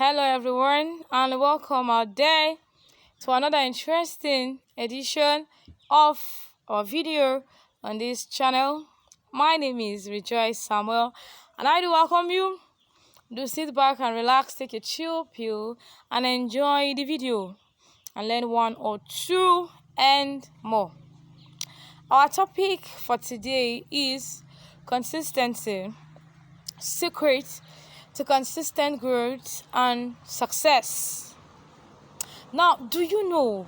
Hello, everyone, and welcome out there to another interesting edition of our video on this channel. My name is Rejoice Samuel, and I do welcome you. Do sit back and relax, take a chill pill, and enjoy the video and learn one or two and more. Our topic for today is consistency, secret to consistent growth and success. Now, do you know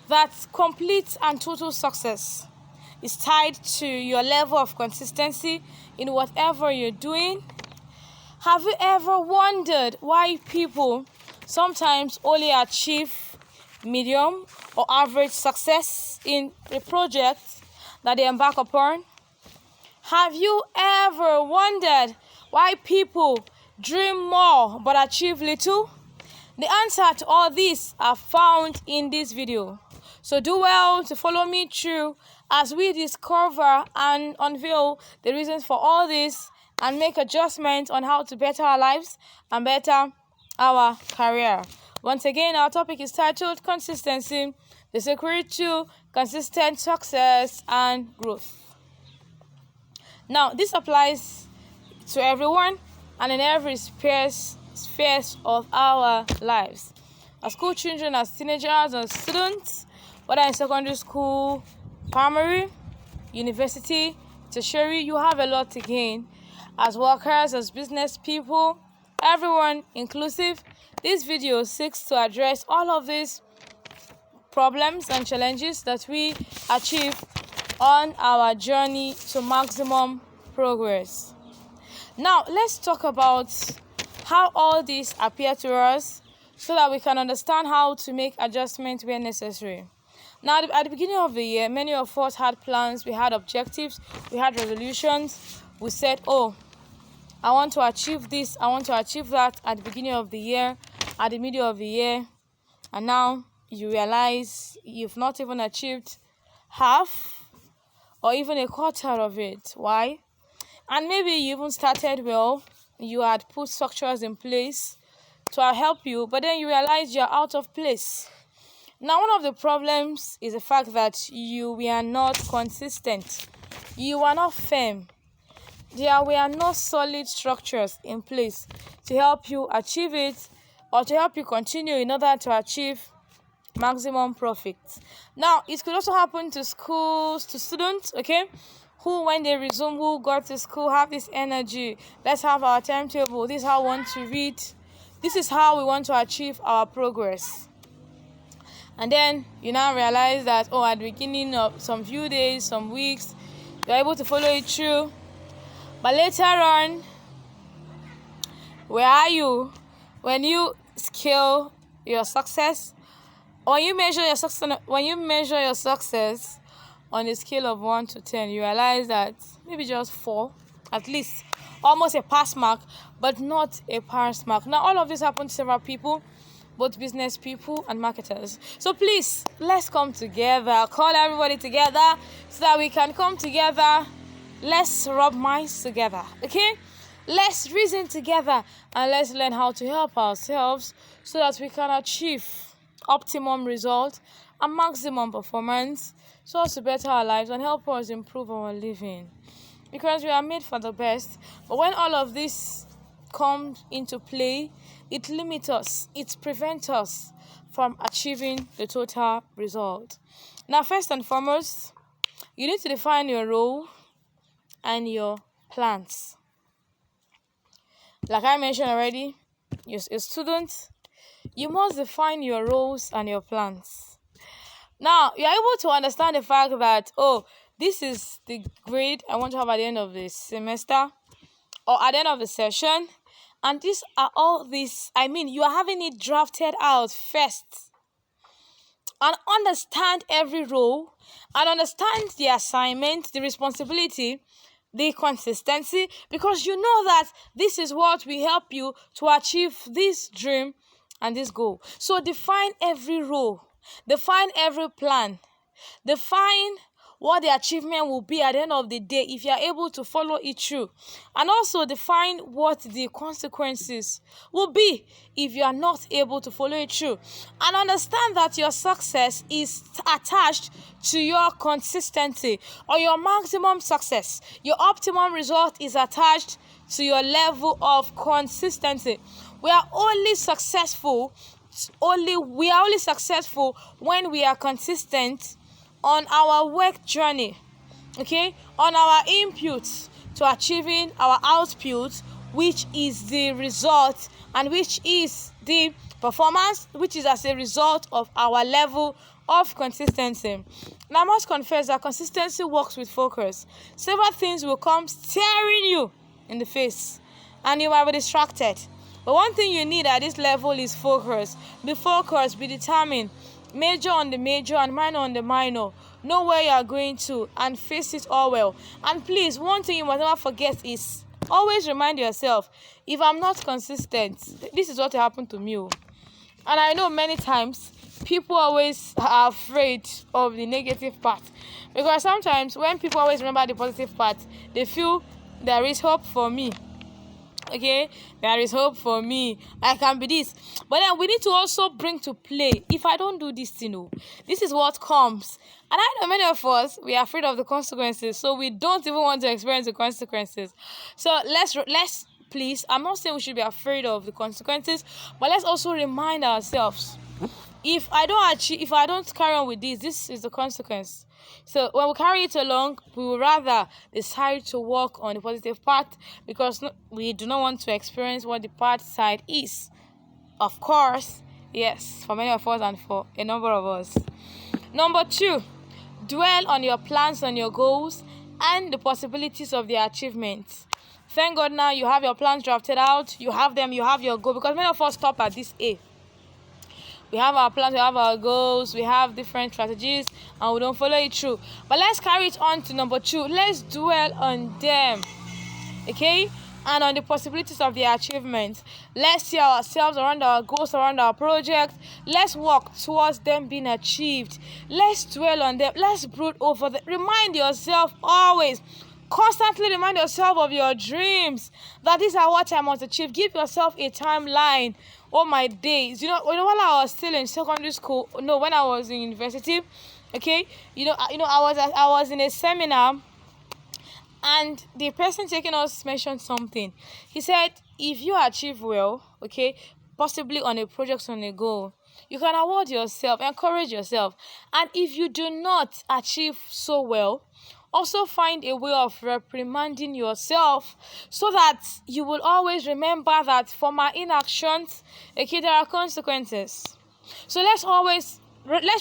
that complete and total success is tied to your level of consistency in whatever you're doing? Have you ever wondered why people sometimes only achieve medium or average success in a project that they embark upon? Have you ever wondered why people dream more but achieve little? The answer to all these are found in this video. So do well to follow me through as we discover and unveil the reasons for all this and make adjustments on how to better our lives and better our career. Once again, our topic is titled Consistency, the secret to consistent success and growth. Now, this applies to everyone and in every spheres of our lives. As school children, as teenagers, as students, whether in secondary school, primary, university, tertiary, you have a lot to gain. As workers, as business people, everyone inclusive, this video seeks to address all of these problems and challenges that we achieve on our journey to maximum progress. Now, let's talk about how all these appear to us so that we can understand how to make adjustments where necessary. Now, at the beginning of the year, many of us had plans, we had objectives, we had resolutions. We said, oh, I want to achieve this, I want to achieve that at the beginning of the year, at the middle of the year. And now you realize you've not even achieved half or even a quarter of it. Why? And maybe you even started well, you had put structures in place to help you, but then you realize you're out of place. Now, one of the problems is the fact that you were not consistent. You were not firm. There were no solid structures in place to help you achieve it or to help you continue in order to achieve maximum profits. Now, it could also happen to schools, to students, okay? Who, when they resume, who got to school, have this energy. Let's have our timetable. This is how we want to read. This is how we want to achieve our progress. And then you now realize that, oh, at the beginning of some few days, some weeks, you're able to follow it through. But later on, where are you when you scale your success? When you measure your success on a scale of 1 to 10, you realize that maybe just 4, at least, almost a pass mark, but not a pass mark. Now, all of this happened to several people, both business people and marketers. So please, let's come together, call everybody together so that we can come together. Let's rub minds together, okay? Let's reason together and let's learn how to help ourselves so that we can achieve optimum result and maximum performance so as to better our lives and help us improve our living. Because we are made for the best, but when all of this comes into play, it limits us, it prevents us from achieving the total result. Now, first and foremost, you need to define your role and your plans. Like I mentioned already, you're a student, you must define your roles and your plans. Now, you're able to understand the fact that, oh, this is the grade I want to have at the end of the semester or at the end of the session. And these are all these, you are having it drafted out first. And understand every role and understand the assignment, the responsibility, the consistency, because you know that this is what will help you to achieve this dream and this goal. So define every role, define every plan, define what the achievement will be at the end of the day if you are able to follow it through, and also define what the consequences will be if you are not able to follow it through, and understand that your success is attached to your consistency, or your maximum success, your optimum result is attached to your level of consistency. We are only successful when we are consistent on our work journey, okay, on our inputs to achieving our output, which is the result and which is the performance, which is as a result of our level of consistency. Now, I must confess that consistency works with focus. Several things will come staring you in the face and you might be distracted. But one thing you need at this level is focus. Be focused, be determined. Major on the major and minor on the minor. Know where you are going to and face it all well. And please, one thing you must never forget is always remind yourself, if I'm not consistent, this is what happened to me. And I know many times people always are afraid of the negative part, because sometimes when people always remember the positive part, they feel there is hope for me. Okay, there is hope for me. I can be this. But then we need to also bring to play, if I don't do this, this is what comes. And I know many of us, we are afraid of the consequences, so we don't even want to experience the consequences. So let's please, I'm not saying we should be afraid of the consequences, but let's also remind ourselves, if I don't carry on with this is the consequence. So when we carry it along, we will rather decide to work on the positive part, because we do not want to experience what the bad side is. Of course, yes, for many of us and for a number of us. Number 2, dwell on your plans and your goals and the possibilities of their achievements. Thank God now you have your plans drafted out, you have them, you have your goal, because many of us stop at this A. We have our plans, we have our goals, we have different strategies, and we don't follow it through. But let's carry it on to number 2. Let's dwell on them, okay? And on the possibilities of their achievements. Let's see ourselves around our goals, around our projects. Let's work towards them being achieved. Let's dwell on them. Let's brood over them. Remind yourself always. Constantly remind yourself of your dreams, that these are what I must achieve. Give yourself a timeline. Oh my days, while I was still in secondary school, when I was in university, okay, I was in a seminar, and the person taking us mentioned something. He said, if you achieve well, okay, possibly on a project, on a goal, you can award yourself, encourage yourself. And if you do not achieve so well, also find a way of reprimanding yourself, so that you will always remember that for my inactions, okay, there are consequences. So let's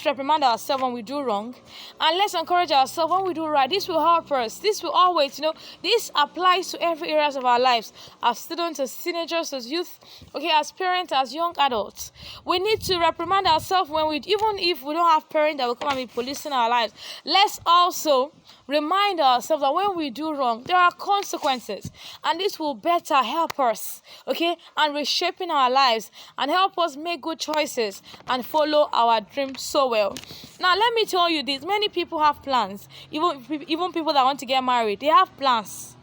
reprimand ourselves when we do wrong, and let's encourage ourselves when we do right. This will help us. This will always, this applies to every areas of our lives, as students, as teenagers, as youth, okay, as parents, as young adults. We need to reprimand ourselves even if we don't have parents that will come and be policing our lives. Let's also remind ourselves that when we do wrong, there are consequences, and this will better help us, okay, and reshaping our lives, and help us make good choices and follow our dreams so well. Now, let me tell you this: many people have plans. Even people that want to get married, they have plans.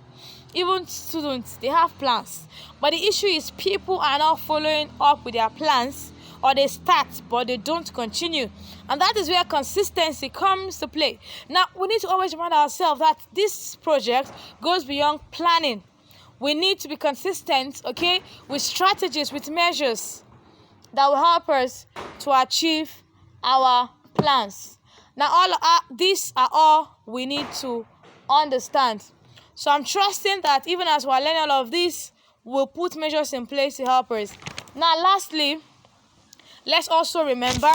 Even students, they have plans. But the issue is, people are not following up with their plans, or they start but they don't continue, and that is where consistency comes to play. Now, we need to always remind ourselves that this project goes beyond planning. We need to be consistent, okay, with strategies, with measures that will help us to achieve our plans. Now, these are all we need to understand. So I'm trusting that even as we're learning all of this, we'll put measures in place to help us. Now, lastly, let's also remember,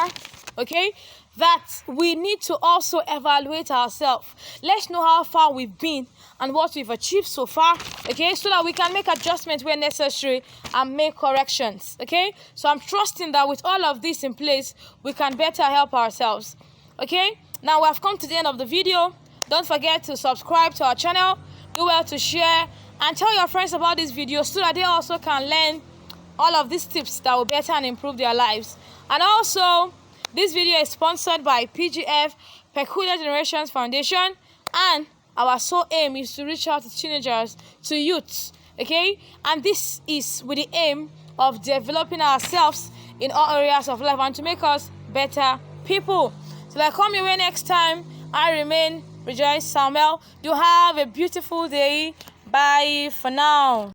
okay, that we need to also evaluate ourselves. Let's know how far we've been and what we've achieved so far, okay, so that we can make adjustments where necessary and make corrections, okay. So I'm trusting that with all of this in place, we can better help ourselves, okay. Now we have come to the end of the video. Don't forget to subscribe to our channel, do well to share, and tell your friends about this video so that they also can learn all of these tips that will better and improve their lives. And also, this video is sponsored by PGF Peculiar Generations Foundation, and our sole aim is to reach out to teenagers, to youths, okay? And this is with the aim of developing ourselves in all areas of life and to make us better people. Till I come your way next time, I remain Rejoice Samuel. You have a beautiful day. Bye for now.